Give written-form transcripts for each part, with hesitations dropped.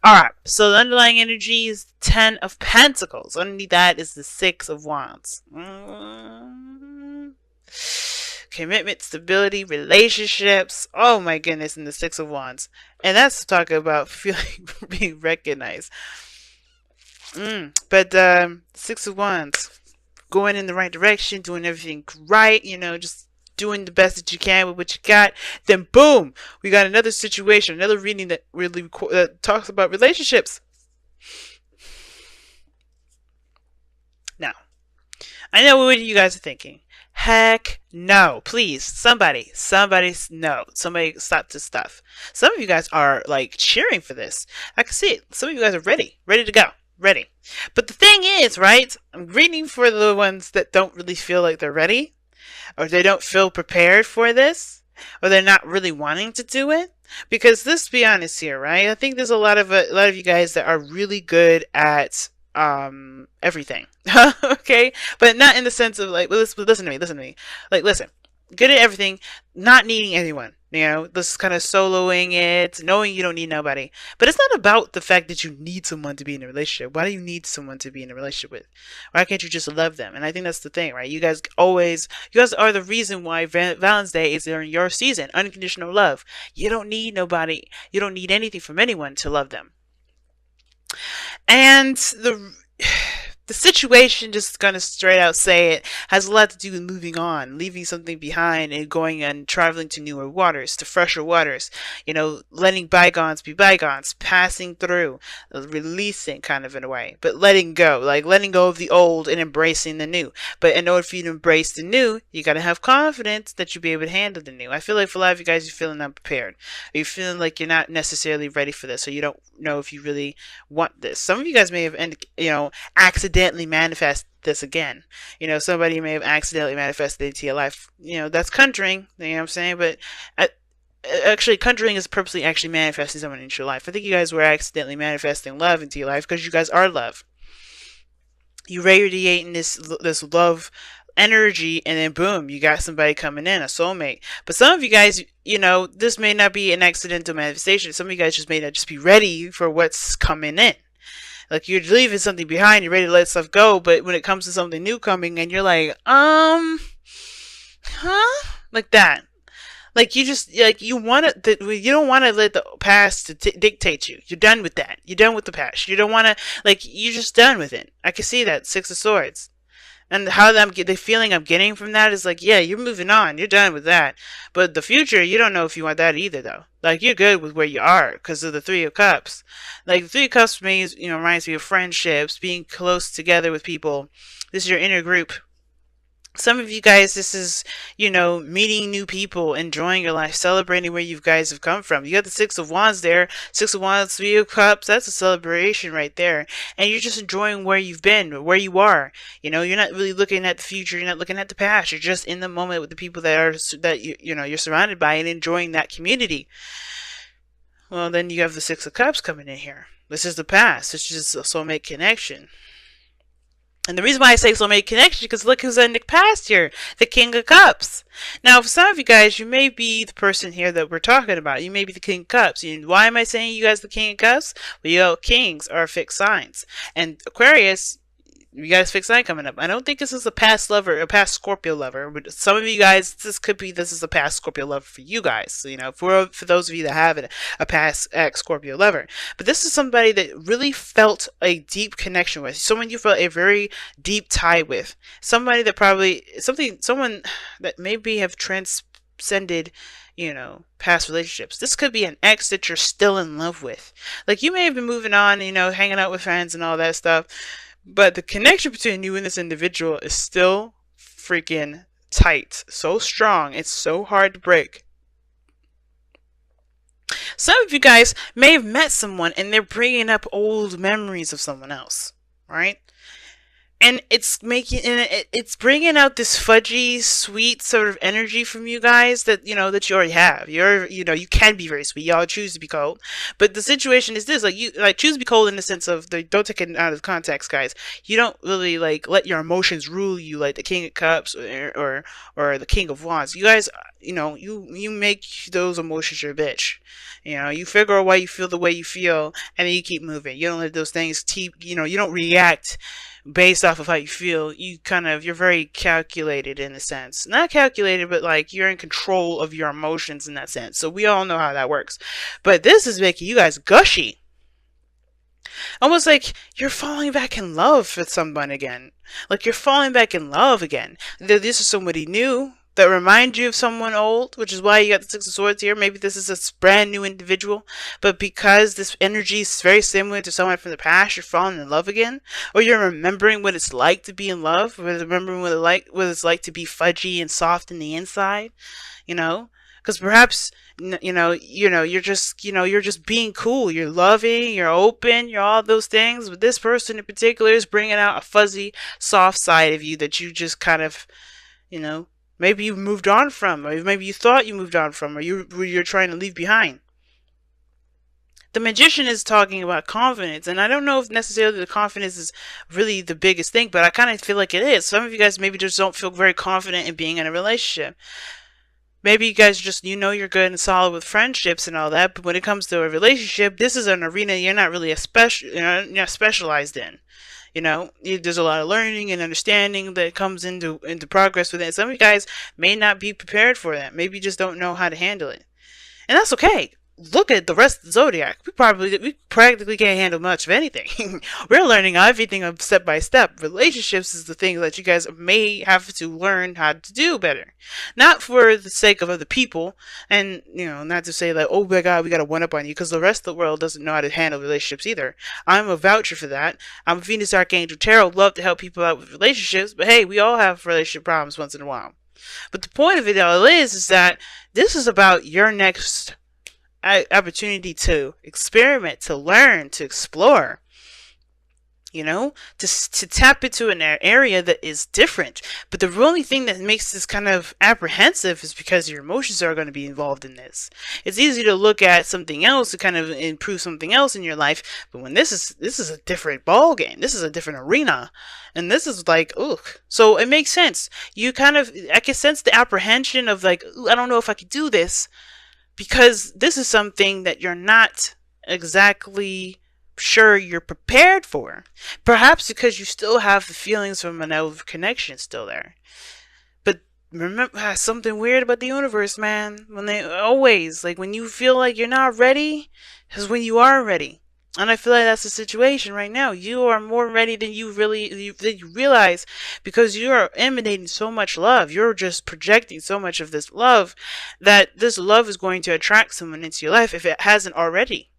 Alright, so the underlying energy is 10 of Pentacles. Underneath that is the 6 of Wands. Commitment, stability, relationships. Oh my goodness, and the 6 of Wands. And that's talking about feeling being recognized. But 6 of Wands, going in the right direction, doing everything right, you know, just doing the best that you can with what you got. Then boom, we got another situation, another reading that really talks about relationships. Now, I know what you guys are thinking. Heck no. Please, somebody no. Somebody stop this stuff. Some of you guys are like cheering for this. I can see it. Some of you guys are ready to go. Ready. But the thing is, right? I'm reading for the ones that don't really feel like they're ready, or they don't feel prepared for this, or they're not really wanting to do it. Because let's be honest here, right? I think there's a lot of you guys that are really good at everything. Okay, but not in the sense of like, listen to me, like, listen, good at everything, not needing anyone, you know, this kind of soloing it, knowing you don't need nobody. But it's not about the fact that you need someone to be in a relationship. Why do you need someone to be in a relationship with? Why can't you just love them? And I think that's the thing, right? You guys are the reason why Valentine's Day is during your season. Unconditional love. You don't need nobody, you don't need anything from anyone to love them. And the situation, just gonna straight out say it, has a lot to do with moving on, leaving something behind, and going and traveling to newer waters, to fresher waters. You know, letting bygones be bygones, passing through, releasing kind of in a way, but letting go, like letting go of the old and embracing the new. But in order for you to embrace the new, you gotta have confidence that you'll be able to handle the new. I feel like for a lot of you guys, you're feeling unprepared. Or you're feeling like you're not necessarily ready for this, or you don't know if you really want this. Some of you guys may have, you know, accidentally manifest this again. You know, somebody may have accidentally manifested into your life. You know, that's conjuring, you know what I'm saying? But actually, conjuring is purposely actually manifesting someone into your life. I think you guys were accidentally manifesting love into your life because you guys are love. You radiating this love energy, and then boom, you got somebody coming in, a soulmate. But some of you guys, you know, this may not be an accidental manifestation. Some of you guys just may not just be ready for what's coming in. Like, you're leaving something behind, you're ready to let stuff go, but when it comes to something new coming and you're like, like that. Like, you just, like, you want to, you don't want to let the past dictate you. You're done with that. You're done with the past. You don't want to, like, you're just done with it. I can see that. 6 of Swords. And how the feeling I'm getting from that is like, yeah, you're moving on. You're done with that. But the future, you don't know if you want that either, though. Like, you're good with where you are because of the 3 of Cups. Like, the 3 of Cups means, you know, reminds me of friendships, being close together with people. This is your inner group. Some of you guys, this is, you know, meeting new people, enjoying your life, celebrating where you guys have come from. You got the 6 of Wands there. 6 of Wands, 3 of Cups. That's a celebration right there. And you're just enjoying where you've been, where you are. You know, you're not really looking at the future. You're not looking at the past. You're just in the moment with the people you know, you're surrounded by and enjoying that community. Well, then you have the 6 of Cups coming in here. This is the past. This is a soulmate connection. And the reason why I say soulmate connection, because look who's in the past here, the King of Cups. Now, for some of you guys, you may be the person here that we're talking about. You may be the King of Cups. And why am I saying you guys the King of Cups? Well, you know, kings are fixed signs. And Aquarius, you guys fixed sign coming up. I don't think this is a past lover, a past Scorpio lover. But some of you guys, this is a past Scorpio lover for you guys. So, you know, for those of you that have a past ex-Scorpio lover. But this is somebody that really felt a deep connection with. Someone you felt a very deep tie with. Somebody that probably, someone that maybe have transcended, you know, past relationships. This could be an ex that you're still in love with. Like, you may have been moving on, you know, hanging out with friends and all that stuff. But the connection between you and this individual is still freaking tight. So strong. It's so hard to break. Some of you guys may have met someone and they're bringing up old memories of someone else, right? And it's bringing out this fudgy, sweet sort of energy from you guys that, you know, that you already have. You know, you can be very sweet. Y'all choose to be cold. But the situation is this, like, you, like, choose to be cold in the sense of, don't take it out of context, guys. You don't really, like, let your emotions rule you like the King of Cups or the King of Wands. You guys, you make those emotions your bitch. You figure out why you feel the way you feel, and then you keep moving. You don't let those things keep, you don't react based off of how you feel. You're very calculated in a sense. Not calculated, but like you're in control of your emotions in that sense. So we all know how that works. But this is making you guys gushy. Almost like you're falling back in love with someone again. Like you're falling back in love again. This is somebody new that reminds you of someone old, which is why you got the Six of Swords here. Maybe this is a brand new individual, but because this energy is very similar to someone from the past, you're falling in love again, or you're remembering what it's like to be in love, or remembering what it's like to be fudgy and soft in the inside, because perhaps you're just being cool, you're loving, you're open, you're all those things, but this person in particular is bringing out a fuzzy, soft side of you that you just kind of, maybe you moved on from, or maybe you thought you moved on from, or you're trying to leave behind. The Magician is talking about confidence, and I don't know if necessarily the confidence is really the biggest thing, but I kind of feel like it is. Some of you guys maybe just don't feel very confident in being in a relationship. Maybe you guys just, you're good and solid with friendships and all that, but when it comes to a relationship, this is an arena you're not really you're not specialized in. There's a lot of learning and understanding that comes into progress with it. Some of you guys may not be prepared for that. Maybe you just don't know how to handle it. And that's okay. Look at the rest of the zodiac. We practically can't handle much of anything. We're learning everything step by step. Relationships is the thing that you guys may have to learn how to do better. Not for the sake of other people, and not to say that, oh my god, we got to one up on you, because the rest of the world doesn't know how to handle relationships either. I'm a voucher for that. I'm Venus Archangel Tarot. Love to help people out with relationships, but hey, we all have relationship problems once in a while. But the point of it all is that this is about your next opportunity to experiment, to learn, to explore, to tap into an area that is different. But the only thing that makes this kind of apprehensive is because your emotions are going to be involved in this. It's easy to look at something else to kind of improve something else in your life, but when this is a different ball game, this is a different arena, and this is like, ugh. So it makes sense. I can sense the apprehension of like, I don't know if I could do this, because this is something that you're not exactly sure you're prepared for. Perhaps because you still have the feelings from an old connection still there. But remember, something weird about the universe, man. When you feel like you're not ready, is when you are ready. And I feel like that's the situation right now. You are more ready than you realize, because you are emanating so much love. You're just projecting so much of this love, that this love is going to attract someone into your life if it hasn't already.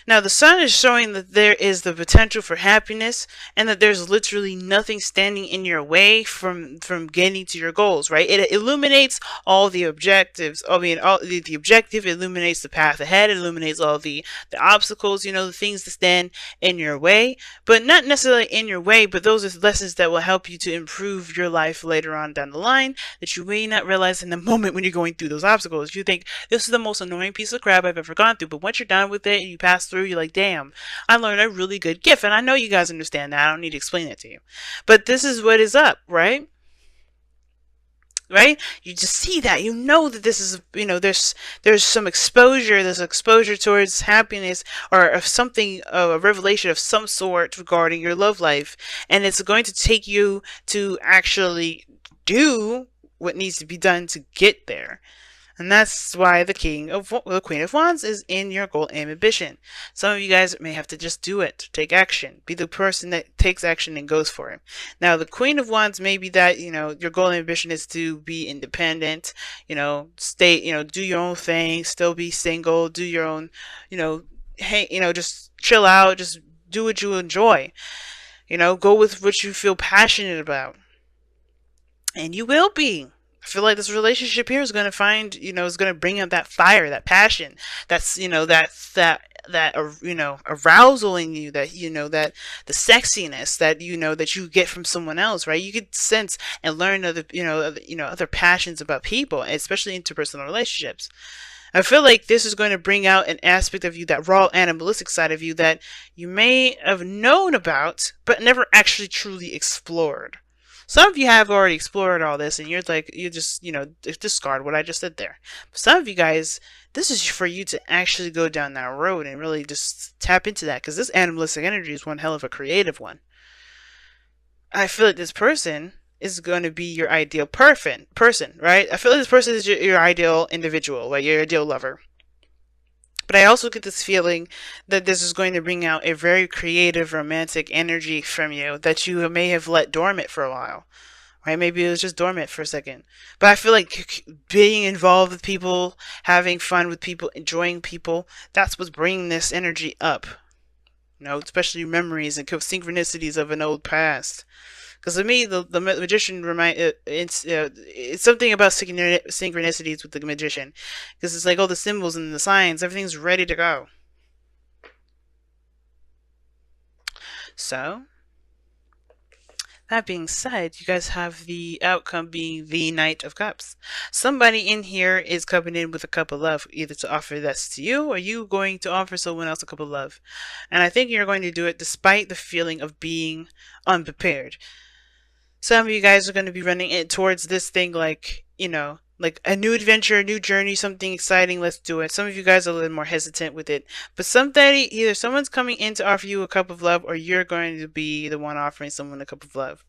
Now, the sun is showing that there is the potential for happiness, and that there's literally nothing standing in your way from getting to your goals, right? It illuminates all the objectives. The objective illuminates the path ahead. It illuminates all the obstacles, the things that stand in your way, but not necessarily in your way, but those are lessons that will help you to improve your life later on down the line, that you may not realize in the moment when you're going through those obstacles. You think, this is the most annoying piece of crap I've ever gone through, but once you're done with it and you pass through, you're like, damn, I learned a really good gift. And I know you guys understand that. I don't need to explain it to you. But this is what is up, right? Right? You just see that. You know that this is, there's some exposure. There's exposure towards happiness, or of something, a revelation of some sort regarding your love life. And it's going to take you to actually do what needs to be done to get there. And that's why the Queen of Wands is in your goal and ambition. Some of you guys may have to just do it, take action, be the person that takes action and goes for it. Now, the Queen of Wands may be that, your goal and ambition is to be independent, stay, do your own thing, still be single, do your own, just chill out, just do what you enjoy, go with what you feel passionate about. And you will be. I feel like this relationship here is going to find, is going to bring up that fire, that passion, that's, that arousal in you, that, that the sexiness that, that you get from someone else, right? You could sense and learn other passions about people, especially interpersonal relationships. I feel like this is going to bring out an aspect of you, that raw animalistic side of you, that you may have known about, but never actually truly explored. Some of you have already explored all this, and you're like, you just, discard what I just said there. But some of you guys, this is for you to actually go down that road and really just tap into that, because this animalistic energy is one hell of a creative one. I feel like this person is going to be your ideal person, right? I feel like this person is your ideal individual, like your ideal lover. But I also get this feeling that this is going to bring out a very creative, romantic energy from you that you may have let dormant for a while. Right? Maybe it was just dormant for a second. But I feel like being involved with people, having fun with people, enjoying people, that's what's bringing this energy up. Especially memories and synchronicities of an old past. Because to me, the magician it's something about synchronicities with the magician, because it's like all the symbols and the signs, everything's ready to go. So, that being said, you guys have the outcome being the Knight of Cups. Somebody in here is coming in with a cup of love, either to offer this to you, or you going to offer someone else a cup of love. And I think you're going to do it despite the feeling of being unprepared. Some of you guys are going to be running it towards this thing like, like a new adventure, a new journey, something exciting, let's do it. Some of you guys are a little more hesitant with it. But either someone's coming in to offer you a cup of love, or you're going to be the one offering someone a cup of love.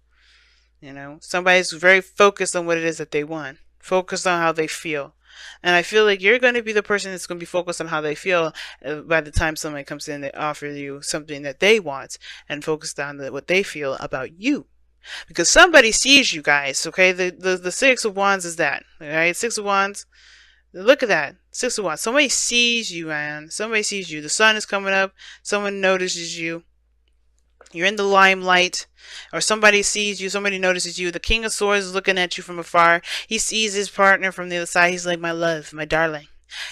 Somebody's very focused on what it is that they want, focused on how they feel. And I feel like you're going to be the person that's going to be focused on how they feel by the time somebody comes in, they offer you something that they want and focused on what they feel about you. Because somebody sees you guys, okay? The Six of Wands is that, alright? Six of Wands. Look at that. Six of Wands. Somebody sees you, man. Somebody sees you. The sun is coming up. Someone notices you. You're in the limelight. Or somebody sees you. Somebody notices you. The King of Swords is looking at you from afar. He sees his partner from the other side. He's like, my love, my darling.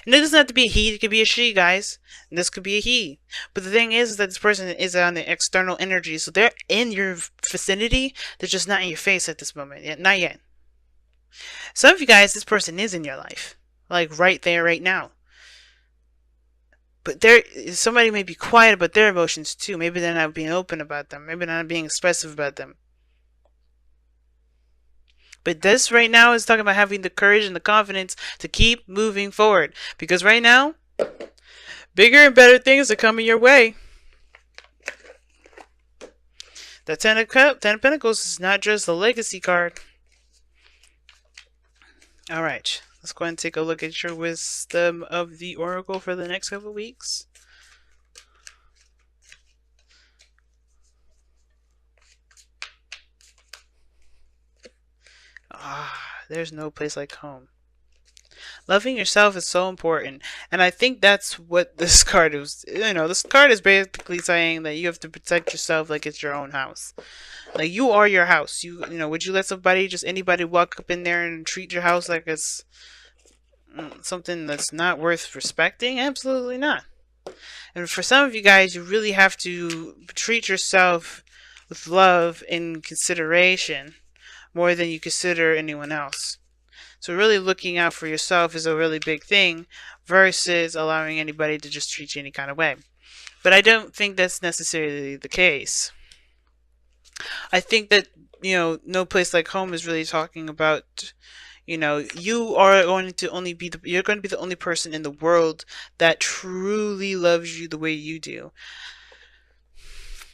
And it doesn't have to be a he, it could be a she, guys. And this could be a he. But the thing is that this person is on the external energy, so they're in your vicinity, they're just not in your face at this moment. Not yet. Some of you guys, this person is in your life. Like right there, right now. But somebody may be quiet about their emotions too. Maybe they're not being open about them. Maybe they're not being expressive about them. But this right now is talking about having the courage and the confidence to keep moving forward. Because right now, bigger and better things are coming your way. The Ten of Pentacles is not just a legacy card. Alright, let's go ahead and take a look at your wisdom of the Oracle for the next couple of weeks. There's no place like home. Loving yourself is so important, and I think that's what this card is. This card is basically saying that you have to protect yourself like it's your own house. Like you are your house. Would you let anybody walk up in there and treat your house like it's something that's not worth respecting? Absolutely not. And for some of you guys, you really have to treat yourself with love and consideration more than you consider anyone else. So really looking out for yourself is a really big thing versus allowing anybody to just treat you any kind of way. But I don't think that's necessarily the case. I think that, no place like home is really talking about, you are going to you're going to be the only person in the world that truly loves you the way you do.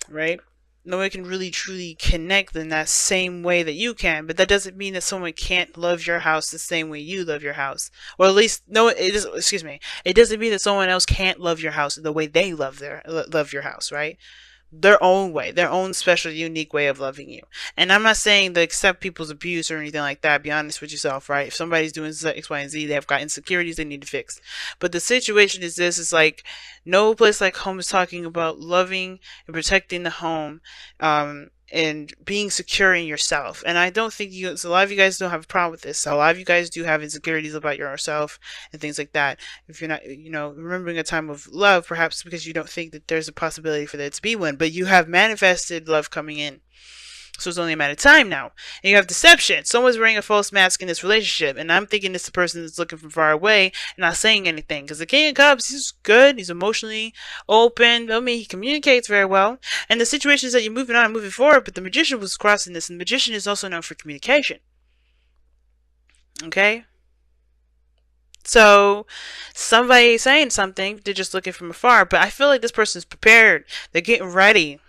Right? No one can really truly connect in that same way that you can, but that doesn't mean that someone can't love your house the same way you love your house. Or at least, it doesn't mean that someone else can't love your house the way they love your house, right? Their own way, their own special, unique way of loving you. And I'm not saying to accept people's abuse or anything like that. Be honest with yourself, right? If somebody's doing X, Y, and Z, they've got insecurities they need to fix. But the situation is this: is like no place like home is talking about loving and protecting the home, and being secure in yourself. And I don't think so a lot of you guys don't have a problem with this. So a lot of you guys do have insecurities about yourself and things like that. If you're not, remembering a time of love, perhaps because you don't think that there's a possibility for there to be one, but you have manifested love coming in. So it's only a matter of time now. And you have deception. Someone's wearing a false mask in this relationship, and I'm thinking it's the person that's looking from far away and not saying anything. Because the King of Cups, he's good. He's emotionally open. I mean, he communicates very well. And the situation is that you're moving on and moving forward, but the Magician was crossing this, and the Magician is also known for communication. Okay? So somebody saying something, they're just looking from afar. But I feel like this person's prepared. They're getting ready.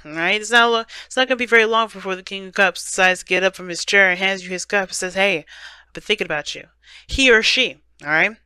Right? It's not going to be very long before the King of Cups decides to get up from his chair and hands you his cup and says, hey, I've been thinking about you. He or she. All right?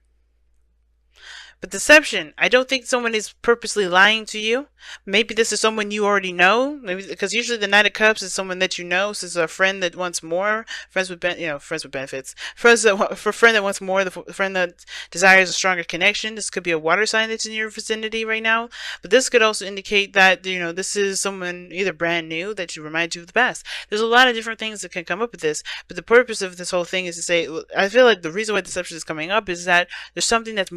But deception, I don't think someone is purposely lying to you. Maybe this is someone you already know. Maybe because usually the Knight of Cups is someone that you know. So it's a friend that wants more. Friends with benefits. Friend that wants more. The friend that desires a stronger connection. This could be a water sign that's in your vicinity right now. But this could also indicate that this is someone either brand new that you remind you of the past. There's a lot of different things that can come up with this. But the purpose of this whole thing is to say, I feel like the reason why deception is coming up is that there's something that's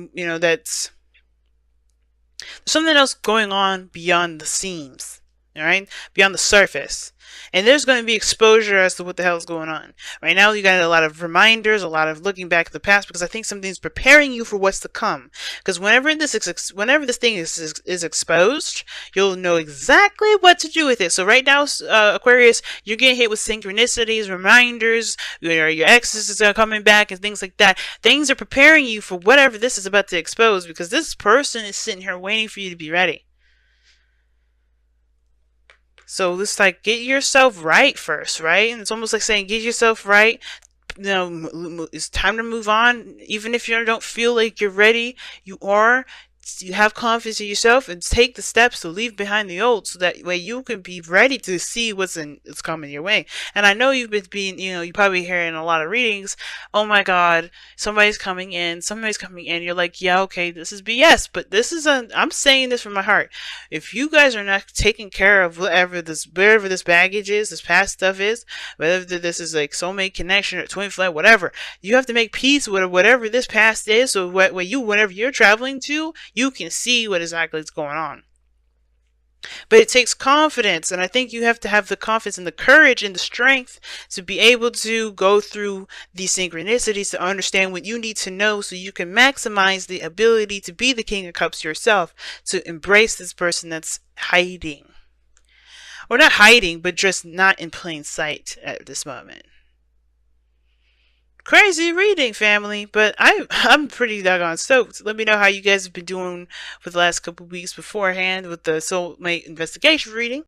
there's something else going on beyond the seams, all right, beyond the surface, and there's going to be exposure as to what the hell is going on. Right now, you got a lot of reminders, a lot of looking back at the past, because I think something's preparing you for what's to come. Because whenever this thing is exposed, you'll know exactly what to do with it. So right now, Aquarius, you're getting hit with synchronicities, reminders, your exes are coming back, and things like that. Things are preparing you for whatever this is about to expose, because this person is sitting here waiting for you to be ready. So it's like, get yourself right first, right? And it's almost like saying, get yourself right. It's time to move on. Even if you don't feel like you're ready, you have confidence in yourself and take the steps to leave behind the old, so that way you can be ready to see what's coming your way. And I know you've been you probably hearing a lot of readings, oh my god, somebody's coming in. You're like, yeah, okay, this is BS, but I'm saying this from my heart. If you guys are not taking care of wherever this baggage is, this past stuff is, whether this is like soulmate connection or twin flame, whatever, you have to make peace with whatever this past is, so whenever you're traveling to, you can see what exactly is going on. But it takes confidence, and I think you have to have the confidence and the courage and the strength to be able to go through these synchronicities, to understand what you need to know, so you can maximize the ability to be the King of Cups yourself, to embrace this person that's hiding. Or not hiding, but just not in plain sight at this moment. Crazy reading, family, but I'm pretty doggone stoked. Let me know how you guys have been doing for the last couple weeks beforehand with the soulmate investigation reading.